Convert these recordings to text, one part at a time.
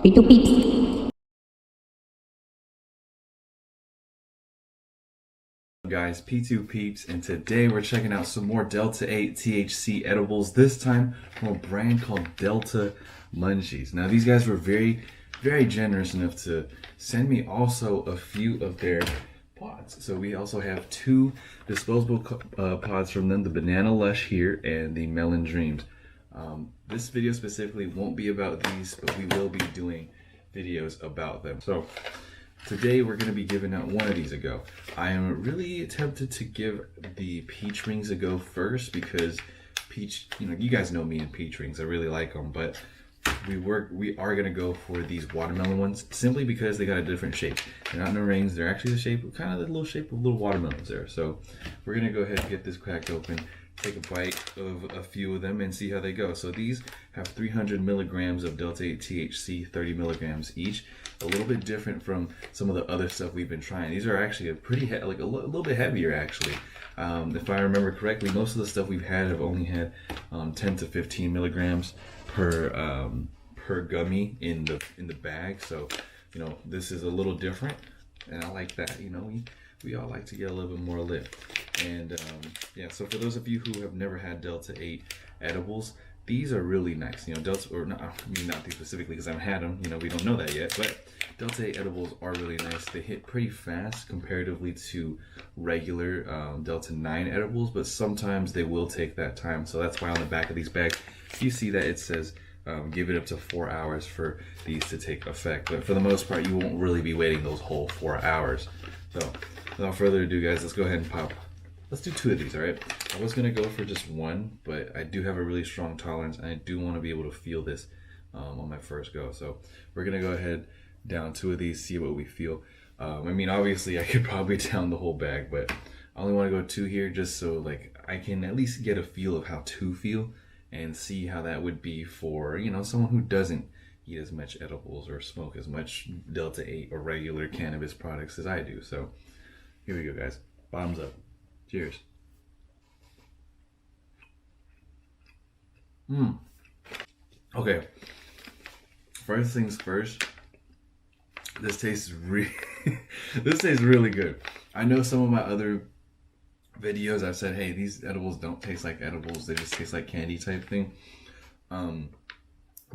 Peeps. Guys, P2 Peeps, and today we're checking out some more Delta 8 THC edibles, this time from a brand called Delta Munchies. Now these guys were very generous enough to send me also a few of their pods. So we also have two disposable pods from them, the Banana Lush here and the Melon Dreams. This video specifically won't be about these, but we will be doing videos about them. So today we're going to be giving out one of these a go. I am really tempted to give the peach rings a go first because peach, you guys know me and peach rings. I really like them, but we are going to go for these watermelon ones simply because they got a different shape. They're not in the rings. They're actually the shape, kind of the little shape of little watermelons there. So we're going to go ahead and get this cracked open, take a bite of a few of them and see how they go. So these have 300 milligrams of Delta 8 THC, 30 milligrams each. A little bit different from some of the other stuff we've been trying. These are actually a pretty a little bit heavier actually. If I remember correctly, most of the stuff we've had have only had 10 to 15 milligrams per gummy in the bag. So this is a little different, and I like that. We all like to get a little bit more lit. And yeah, so for those of you who have never had Delta 8 edibles, these are really nice. Delta, or not, not these specifically because I haven't had them. We don't know that yet, but Delta 8 edibles are really nice. They hit pretty fast comparatively to regular Delta 9 edibles, but sometimes they will take that time. So that's why on the back of these bags, you see that it says give it up to 4 hours for these to take effect. But for the most part, you won't really be waiting those whole 4 hours. So without further ado, guys, let's go ahead and pop. Let's do two of these, all right? I was gonna go for just one, but I do have a really strong tolerance, and I do want to be able to feel this on my first go. So we're gonna go ahead, down two of these, see what we feel. Obviously I could probably down the whole bag, but I only want to go two here just so like I can at least get a feel of how two feel and see how that would be for someone who doesn't eat as much edibles or smoke as much Delta 8 or regular cannabis products as I do. So here we go, guys. Bottoms up. Cheers. Okay. First things first. This tastes this tastes really good. I know some of my other videos I've said, hey, these edibles don't taste like edibles. They just taste like candy type thing.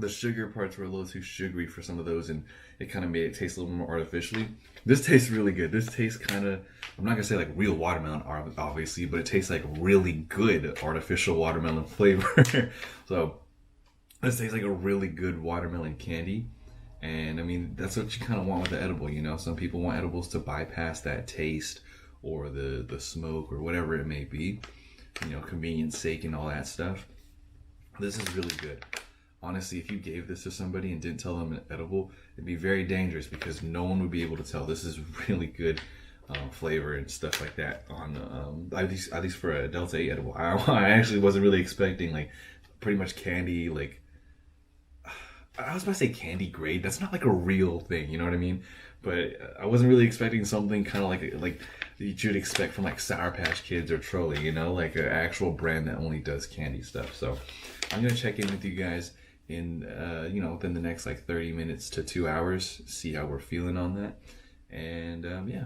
The sugar parts were a little too sugary for some of those, and it kind of made it taste a little more artificially. This tastes really good. This tastes kind of, I'm not gonna say like real watermelon, obviously, but it tastes like really good artificial watermelon flavor. So this tastes like a really good watermelon candy. And that's what you kind of want with the edible. Some people want edibles to bypass that taste or the smoke or whatever it may be, convenience sake and all that stuff. This is really good. Honestly, if you gave this to somebody and didn't tell them an edible, it'd be very dangerous because no one would be able to tell. This is really good flavor and stuff like that on at least for a Delta 8 edible. I actually wasn't really expecting like pretty much candy, like I was about to say candy grade. That's not like a real thing, you know what I mean? But I wasn't really expecting something kind of like you'd expect from like Sour Patch Kids or Trolley, like an actual brand that only does candy stuff. So I'm gonna check in with you guys in within the next like 30 minutes to 2 hours, see how we're feeling on that. And yeah.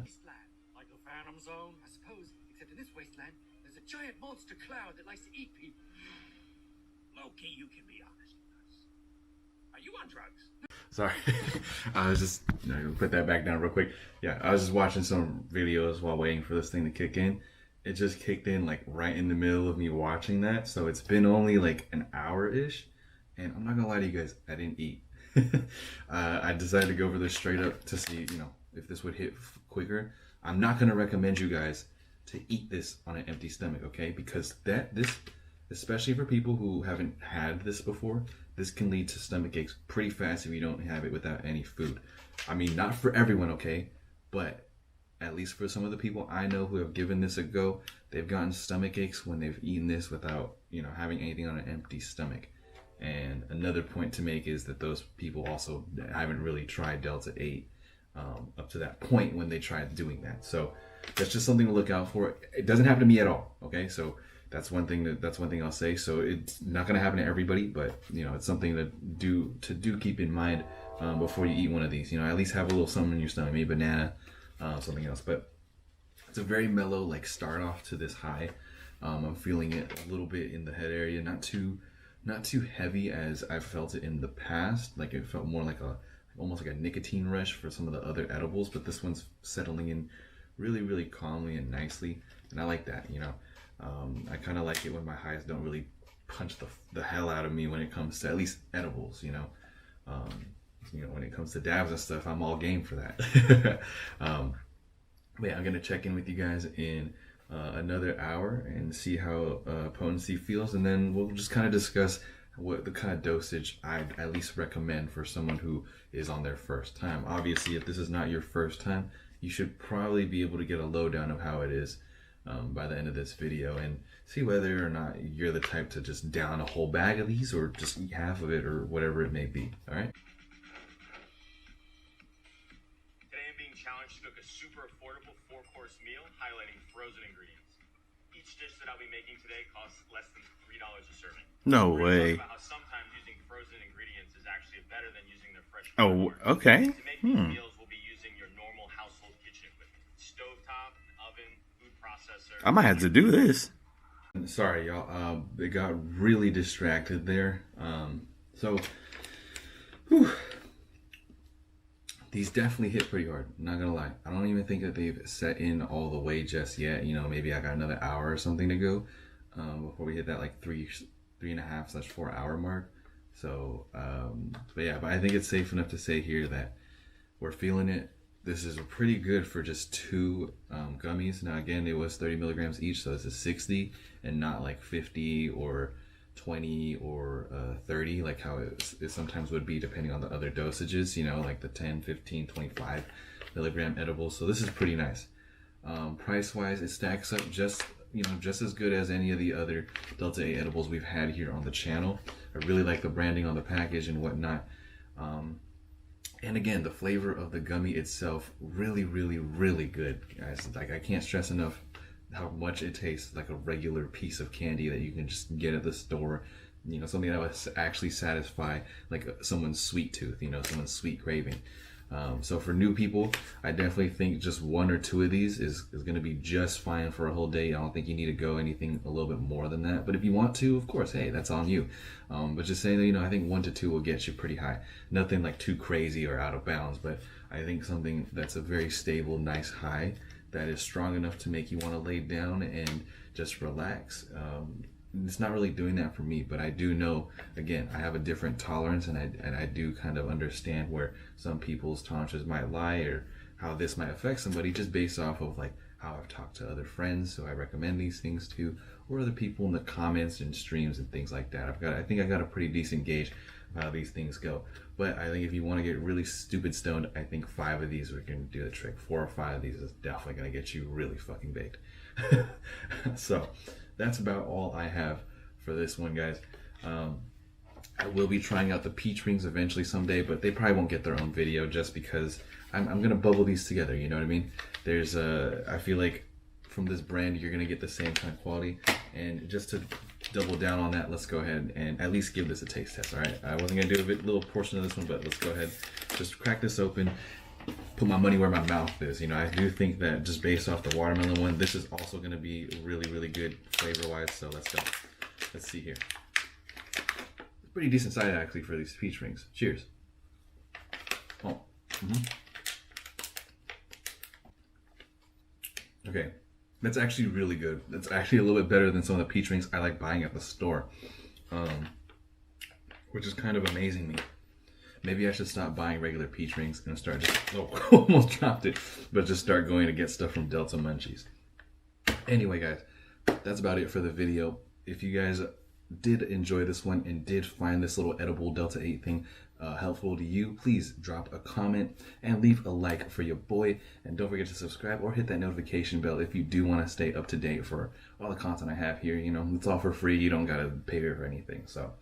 Like a phantom zone, I suppose, except in this wasteland, there's a giant monster cloud that likes to eat people. Loki, you can be honest with us. Are you on drugs? Sorry, I was just gonna put that back down real quick. Yeah, I was just watching some videos while waiting for this thing to kick in. It just kicked in like right in the middle of me watching that, so it's been only like an hour-ish, and I'm not gonna lie to you guys, I didn't eat. I decided to go over this straight up to see, if this would hit quicker. I'm not gonna recommend you guys to eat this on an empty stomach, okay? Because this, especially for people who haven't had this before, this can lead to stomach aches pretty fast if you don't have it without any food. Not for everyone, okay? But at least for some of the people I know who have given this a go, they've gotten stomach aches when they've eaten this without, having anything on an empty stomach. And another point to make is that those people also haven't really tried Delta 8 up to that point when they tried doing that. So that's just something to look out for. It doesn't happen to me at all, okay? So that's one thing I'll say. So it's not going to happen to everybody, but it's something to do keep in mind before you eat one of these. You know, at least have a little something in your stomach, maybe banana, something else. But it's a very mellow like start off to this high. I'm feeling it a little bit in the head area, not too heavy as I've felt it in the past. Like it felt more like almost like a nicotine rush for some of the other edibles, but this one's settling in really calmly and nicely, and I like that. You know, I kind of like it when my highs don't really punch the hell out of me when it comes to at least edibles. You know, when it comes to dabs and stuff, I'm all game for that. But yeah, I'm gonna check in with you guys in another hour and see how potency feels, and then we'll just kind of discuss what the kind of dosage I'd at least recommend for someone who is on their first time. Obviously, if this is not your first time, you should probably be able to get a lowdown of how it is by the end of this video and see whether or not you're the type to just down a whole bag of these or just eat half of it or whatever it may be. All right. Today I'm being challenged to cook a super affordable 4-course meal highlighting frozen ingredients. Each dish that I'll be making today costs less than $3 a serving. No We're way. gonna talk about how sometimes using frozen ingredients is actually better than using their fresh Oh, ingredients. okay. To make these meals, we'll be using your normal household kitchen equipment. Stovetop, oven, food processor. I might have to do this. Sorry, y'all. It got really distracted there. Whew. These definitely hit pretty hard. Not gonna lie. I don't even think that they've set in all the way just yet. You know, maybe I got another hour or something to go before we hit that like 3.5/4 hour mark. So, but I think it's safe enough to say here that we're feeling it. This is pretty good for just 2 gummies. Now again, it was 30 milligrams each, so this is 60 and not like 50 or 20 or 30 like how it sometimes would be depending on the other dosages, you know, like the 10, 15, 25 milligram edibles. So this is pretty nice. Price wise, it stacks up just as good as any of the other Delta 8 edibles we've had here on the channel. I really like the branding on the package and whatnot. And again, the flavor of the gummy itself, really good, guys. Like, I can't stress enough how much it tastes like a regular piece of candy that you can just get at the store. You know, something that would actually satisfy like someone's sweet tooth, you know, someone's sweet craving. So for new people, I definitely think just 1 or 2 of these is going to be just fine for a whole day. I don't think you need to go anything a little bit more than that. But if you want to, of course, hey, that's on you. But just saying that, you know, I think 1 to 2 will get you pretty high. Nothing like too crazy or out of bounds, but I think something that's a very stable, nice high that is strong enough to make you want to lay down and just relax. It's not really doing that for me, but I do know, again, I have a different tolerance, and I do kind of understand where some people's tolerances might lie or how this might affect somebody just based off of like how I've talked to other friends who I recommend these things to, or other people in the comments and streams and things like that. I think I got a pretty decent gauge of how these things go. But I think if you want to get really stupid stoned, I think 5 of these are going to do the trick. 4 or 5 of these is definitely going to get you really fucking baked. So that's about all I have for this one, guys. I will be trying out the peach rings eventually someday, but they probably won't get their own video just because I'm gonna bubble these together, you know what I mean? There's I feel like from this brand you're gonna get the same kind of quality, and just to double down on that, let's go ahead and at least give this a taste test. All right, I wasn't gonna do a little portion of this one, but let's go ahead, just crack this open, put my money where my mouth is. You know, I do think that just based off the watermelon one, this is also going to be really good flavor wise. So let's go. Let's see here. It's pretty decent size actually for these peach rings. Cheers. Oh. Okay, that's actually really good. That's actually a little bit better than some of the peach rings I like buying at the store, which is kind of amazing me. Maybe I should stop buying regular peach rings and start just, almost dropped it, but just start going to get stuff from Delta Munchies. Anyway, guys, that's about it for the video. If you guys did enjoy this one and did find this little edible Delta 8 thing helpful to you, please drop a comment and leave a like for your boy. And don't forget to subscribe or hit that notification bell if you do want to stay up to date for all the content I have here. You know, it's all for free. You don't got to pay for anything. So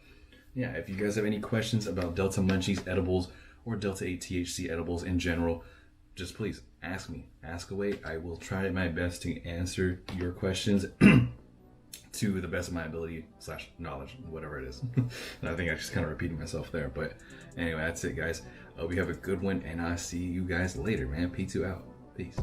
yeah, if you guys have any questions about Delta Munchies edibles or Delta 8 THC edibles in general, just please ask me. Ask away. I will try my best to answer your questions to the best of my ability / knowledge, whatever it is. And I think I just kind of repeating myself there, but anyway, that's it, guys. Hope you have a good one, and I'll see you guys later, man. P2 out. Peace.